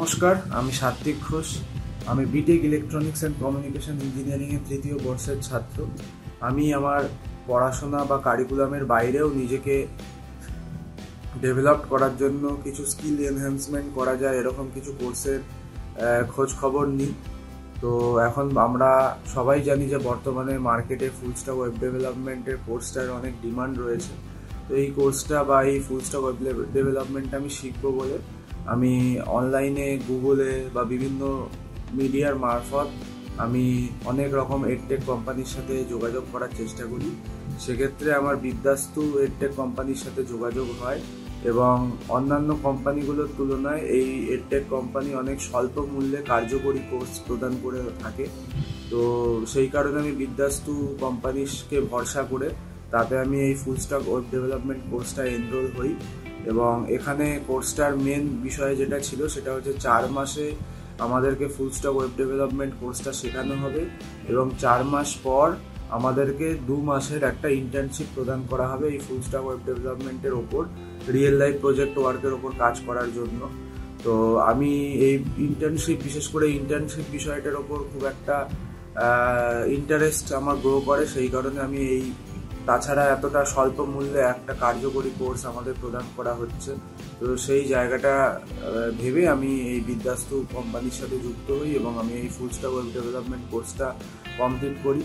নমস্কার, আমি সাত্বিক ঘোষ। আমি বিটেক ইলেকট্রনিক্স অ্যান্ড কমিউনিকেশন ইঞ্জিনিয়ারিংয়ের তৃতীয় বর্ষের ছাত্র। আমি আমার পড়াশোনা বা কারিকুলামের বাইরেও নিজেকে ডেভেলপ করার জন্য কিছু স্কিল এনহ্যান্সমেন্ট করা যায় এরকম কিছু কোর্সের খোঁজ খবর নিই। তো এখন আমরা সবাই জানি যে বর্তমানে মার্কেটে ফুল স্ট্যাক ওয়েব ডেভেলপমেন্টের কোর্সটার অনেক ডিমান্ড রয়েছে। তো এই কোর্সটা বা এই ফুল স্ট্যাক ওয়েব ডেভেলপমেন্টটা আমি শিখবো বলে আমি অনলাইনে গুগলে বা বিভিন্ন মিডিয়ার মারফত আমি অনেক রকম এডটেক কোম্পানির সাথে যোগাযোগ করার চেষ্টা করি। সেক্ষেত্রে আমার বিদ্যাস্তু এডটেক কোম্পানির সাথে যোগাযোগ হয় এবং অন্যান্য কোম্পানিগুলোর তুলনায় এই এডটেক কোম্পানি অনেক স্বল্প মূল্যে কার্যকরী কোর্স প্রদান করে থাকে। তো সেই কারণে আমি বিদ্যাস্তু কোম্পানিকে ভরসা করে তাতে আমি এই ফুল স্ট্যাক ওয়েব ডেভেলপমেন্ট কোর্সটা এনরোল হই এবং এখানে কোর্সটার মেন বিষয় যেটা ছিল সেটা হচ্ছে 4 মাসে আমাদেরকে ফুল স্ট্যাক ওয়েব ডেভেলপমেন্ট কোর্সটা শেখানো হবে এবং 4 মাস পর আমাদেরকে 2 মাসের একটা ইন্টার্নশিপ প্রদান করা হবে এই ফুল স্ট্যাক ওয়েব ডেভেলপমেন্টের ওপর, রিয়েল লাইফ প্রজেক্ট ওয়ার্কের ওপর কাজ করার জন্য। তো আমি এই ইন্টার্নশিপ, বিশেষ করে ইন্টার্নশিপ বিষয়টার ওপর খুব একটা ইন্টারেস্ট আমার গ্রো করে, সেই কারণে আমি তাছাড়া এতটা স্বল্প মূল্যে একটা কার্যকরী কোর্স আমাদের প্রদান করা হচ্ছে। তো সেই জায়গাটা ভেবে আমি এই বিদ্যাস্তু কোম্পানির সাথে যুক্ত হই এবং আমি এই ফুল স্ট্যাক ওয়েব ডেভেলপমেন্ট কোর্সটা কমপ্লিট করি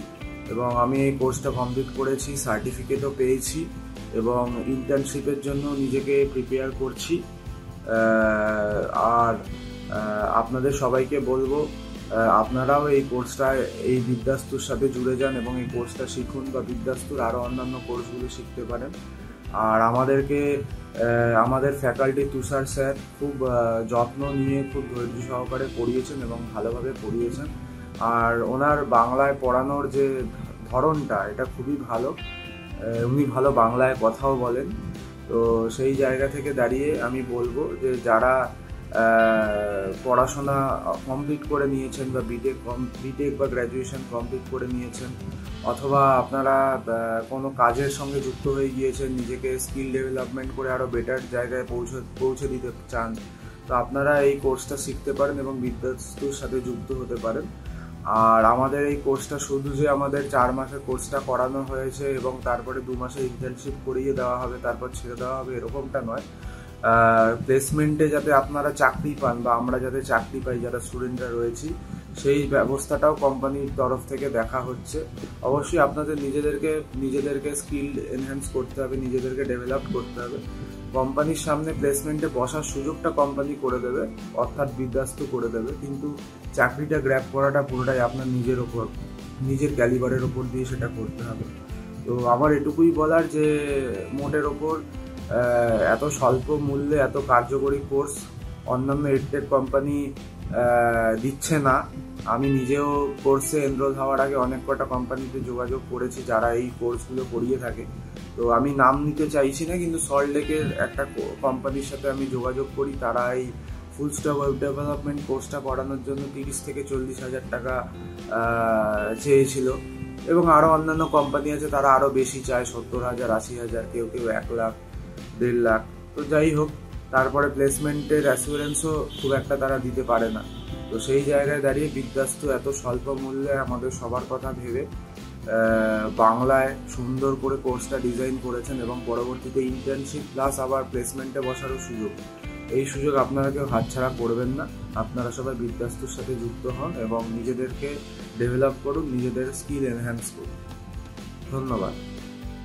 এবং আমি এই কোর্সটা কমপ্লিট করেছি, সার্টিফিকেটও পেয়েছি এবং ইন্টার্নশিপের জন্য নিজেকে প্রিপেয়ার করছি। আর আপনাদের সবাইকে বলবো আপনারাও এই কোর্সটা এই বিদ্যাস্তুর সাথে জুড়ে যান এবং এই কোর্সটা শিখুন বা বিদ্যাস্তুর আরও অন্যান্য কোর্সগুলো শিখতে পারেন। আর আমাদের ফ্যাকাল্টি তুষার স্যার খুব যত্ন নিয়ে খুব ধৈর্য সহকারে পড়িয়েছেন এবং ভালোভাবে পড়িয়েছেন। আর ওনার বাংলায় পড়ানোর যে ধরনটা এটা খুবই ভালো, উনি ভালো বাংলায় কথাও বলেন। তো সেই জায়গা থেকে দাঁড়িয়ে আমি বলবো যে যারা পড়াশোনা কমপ্লিট করে নিয়েছেন বা বিটেক বা গ্র্যাজুয়েশন কমপ্লিট করে নিয়েছেন, অথবা আপনারা কোনো কাজের সঙ্গে যুক্ত হয়ে গিয়েছেন, নিজেকে স্কিল ডেভেলপমেন্ট করে আরও বেটার জায়গায় পৌঁছে দিতে চান, তো আপনারা এই কোর্সটা শিখতে পারেন এবং বিদ্যাস্তুর সাথে যুক্ত হতে পারেন। আর আমাদের এই কোর্সটা শুধু যে আমাদের 4 মাসের কোর্সটা করানো হয়েছে এবং তারপরে 2 মাসে ইন্টার্নশিপ করিয়ে দেওয়া হবে তারপর ছেড়ে দেওয়া হবে এরকমটা নয়। প্লেসমেন্টে যাতে আপনারা চাকরি পান বা আমরা যাতে চাকরি পাই যারা স্টুডেন্টরা রয়েছি, সেই ব্যবস্থাটাও কোম্পানির তরফ থেকে দেখা হচ্ছে। অবশ্যই আপনাদের নিজেদেরকে স্কিল এনহ্যান্স করতে হবে, নিজেদেরকে ডেভেলপ করতে হবে। কোম্পানির সামনে প্লেসমেন্টে বসার সুযোগটা কোম্পানি করে দেবে, অর্থাৎ বিদ্যাস্তু করে দেবে, কিন্তু চাকরিটা গ্র্যাব করাটা পুরোটাই আপনার নিজের ক্যালিবারের ওপর দিয়ে সেটা করতে হবে। তো আমার এটুকুই বলার যে মোটের ওপর এত স্বল্প মূল্যে এত কার্যকরী কোর্স অন্যান্য এডটেক কোম্পানি দিচ্ছে না। আমি নিজেও কোর্সে এনরোল হওয়ার আগে অনেক কটা কোম্পানিতে যোগাযোগ করেছি যারা এই কোর্সগুলো করিয়ে থাকে। তো আমি নাম নিতে চাইছি না, কিন্তু সল্টলেকের একটা কোম্পানির সাথে আমি যোগাযোগ করি, তারা এই ফুল স্ট্যাক ওয়েব ডেভেলপমেন্ট কোর্সটা করানোর জন্য 30 থেকে 40 হাজার টাকা চেয়েছিল এবং আরও অন্যান্য কোম্পানি আছে তারা আরও বেশি চায়, 70,000, 80,000, কেউ 1 লাখ, 1.5 লাখ। তো যাই হোক, তারপরে প্লেসমেন্টের অ্যাসিওরেন্সও খুব একটা তারা দিতে পারে না। তো সেই জায়গায় দাঁড়িয়ে বিদ্যাস্তু এত স্বল্প মূল্যে আমাদের সবার কথা ভেবে বাংলায় সুন্দর করে কোর্সটা ডিজাইন করেছেন এবং পরবর্তীতে ইন্টার্নশিপ প্লাস আবার প্লেসমেন্টে বসারও সুযোগ। এই সুযোগ আপনারা কেউ হাতছাড়া করবেন না। আপনারা সবাই বিদ্যাস্তুর সাথে যুক্ত হন এবং নিজেদেরকে ডেভেলপ করুন, নিজেদের স্কিল এনহ্যান্স করুন। ধন্যবাদ।